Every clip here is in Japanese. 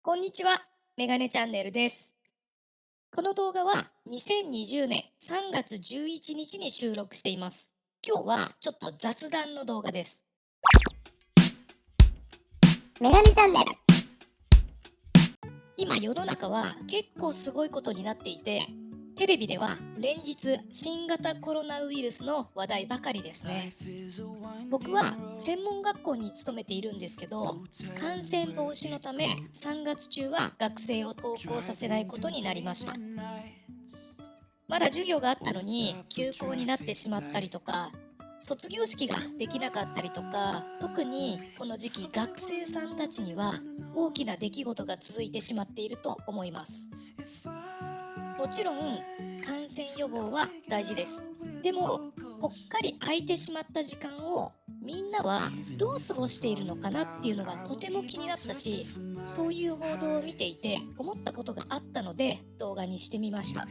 こんにちは、メガネチャンネルです。この動画は2020年3月11日に収録しています。今日はちょっと雑談の動画です。メガネチャンネル。今世の中は結構すごいことになっていて、テレビでは連日新型コロナウイルスの話題ばかりですね。僕は専門学校に勤めているんですけど、感染防止のため3月中は学生を登校させないことになりました。まだ授業があったのに休校になってしまったりとか、卒業式ができなかったりとか、特にこの時期学生さんたちには大きな出来事が続いてしまっていると思います。もちろん感染予防は大事です。でもぽっかり空いてしまった時間をみんなはどう過ごしているのかなっていうのがとても気になったし、そういう報道を見ていて思ったことがあったので動画にしてみました。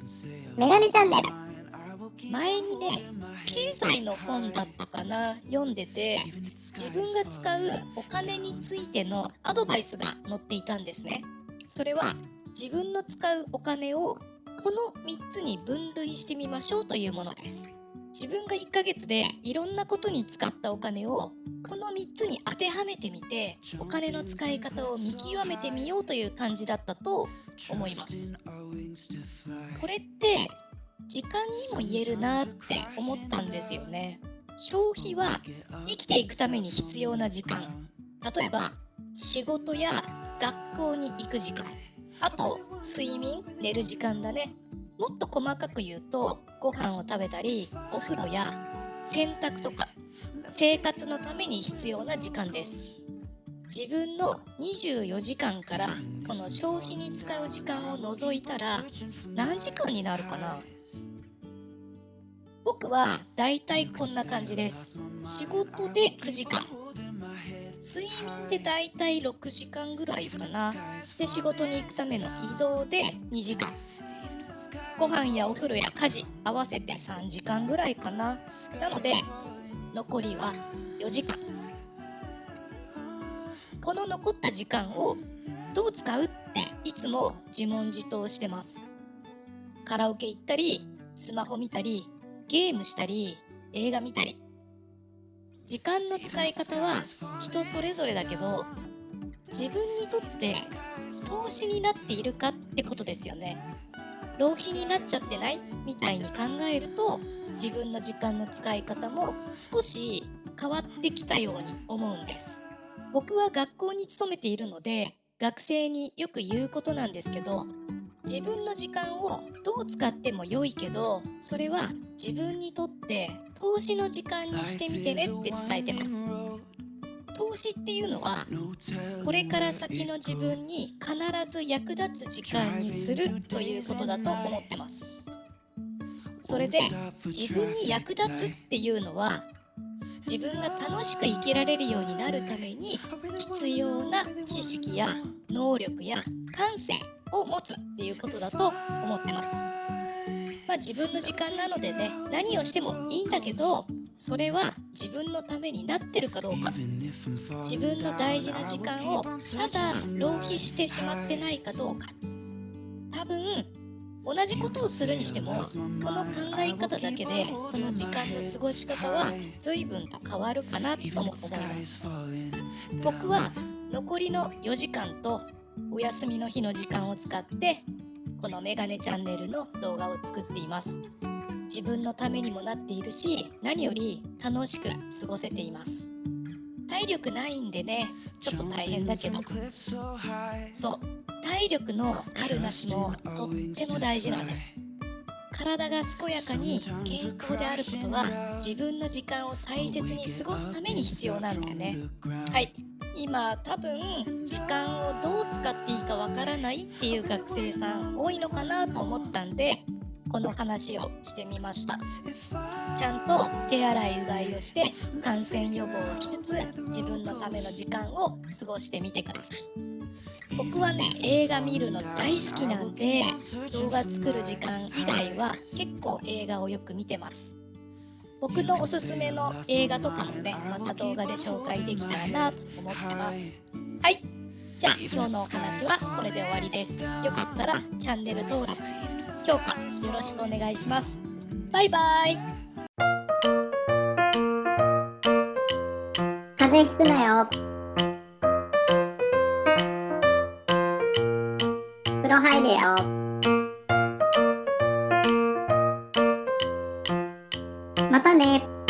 メガネチャンネル。前にね、経済の本だったかな、読んでて、自分が使うお金についてのアドバイスが載っていたんですね。それは自分の使うお金をこの3つに分類してみましょうというものです。自分が1ヶ月でいろんなことに使ったお金をこの3つに当てはめてみて、お金の使い方を見極めてみようという感じだったと思います。これって時間にも言えるなって思ったんですよね。消費は生きていくために必要な時間。例えば仕事や学校に行く時間。あと睡眠、寝る時間だね。もっと細かく言うと、ご飯を食べたり、お風呂や洗濯とか生活のために必要な時間です。自分の24時間からこの消費に使う時間を除いたら何時間になるかな。僕はだいたいこんな感じです。仕事で9時間、睡眠でだいたい6時間ぐらいかな。で、仕事に行くための移動で2時間、ご飯やお風呂や家事合わせて3時間ぐらいかな。なので残りは4時間。この残った時間をどう使うっていつも自問自答してます。カラオケ行ったり、スマホ見たり、ゲームしたり、映画見たり。時間の使い方は人それぞれだけど、自分にとって投資になっているかってことですよね。浪費になっちゃってないみたいに考えると、自分の時間の使い方も少し変わってきたように思うんです。僕は学校に勤めているので、学生によく言うことなんですけど、自分の時間をどう使っても良いけど、それは自分にとって投資の時間にしてみてねって伝えてます。投資っていうのは、これから先の自分に必ず役立つ時間にするということだと思ってます。それで、自分に役立つっていうのは、自分が楽しく生きられるようになるために必要な知識や能力や感性を持つっていうことだと思ってます。自分の時間なのでね、何をしてもいいんだけど、それは自分のためになってるかどうか、自分の大事な時間をただ浪費してしまってないかどうか。多分同じことをするにしても、この考え方だけでその時間の過ごし方は随分と変わるかなとも思います。僕は残りの4時間とお休みの日の時間を使ってこのメガネチャンネルの動画を作っています。自分のためにもなっているし、何より楽しく過ごせています。体力ないんでね、ちょっと大変だけど、そう、体力のあるなしもとっても大事なんです。体が健やかに健康であることは、自分の時間を大切に過ごすために必要なんだよね。はい、今多分時間をどう使っていいかわからないっていう学生さん多いのかなと思ったんで、この話をしてみました。ちゃんと手洗いうがいをして感染予防をしつつ、自分のための時間を過ごしてみてください。僕はね、映画見るの大好きなんで、動画作る時間以外は結構映画をよく見てます。僕のおすすめの映画とかもね、また動画で紹介できたらなと思ってます。はい、じゃあ今日のお話はこれで終わりです。よかったらチャンネル登録、評価よろしくお願いします。バイバイ。風邪ひくなよ。風呂入れよ。またね。